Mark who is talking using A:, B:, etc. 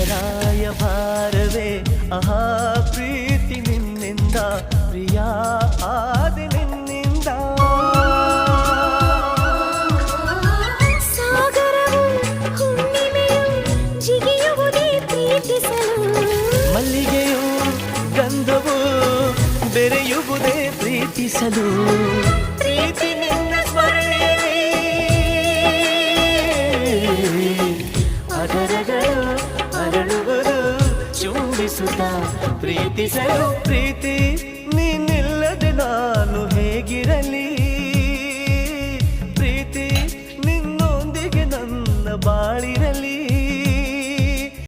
A: ರಾಯ ಭಾರವೇ ಆಹಾ ಪ್ರೀತಿ ನಿನ್ನಿಂದ ಪ್ರಿಯ ಆದಿ ನಿನ್ನಿಂದ
B: ಸಾಗರವು ಹುಣ್ಣಿಮೆಯು ಜಿಗಿಯುವುದೇ ಪ್ರೀತಿಸಲು
A: ಮಲ್ಲಿಗೆಯು ಗಂಧವು ಬೆರೆಯುವುದೇ ಪ್ರೀತಿಸಲು ಪ್ರೀತಿ ನಿನ್ನ ಸ್ಮರಣೆಯಲ್ಲಿ ಅದರಗಳು ಅರಳುವುದು ಚುಂಬಿಸುತ್ತ ಪ್ರೀತಿಸಲು ಪ್ರೀತಿ ನೀನಿಲ್ಲದೆ ನಾನು ಹೇಗಿರಲಿ ಪ್ರೀತಿ ನಿನ್ನೊಂದಿಗೆ ನನ್ನ ಬಾಳಿರಲಿ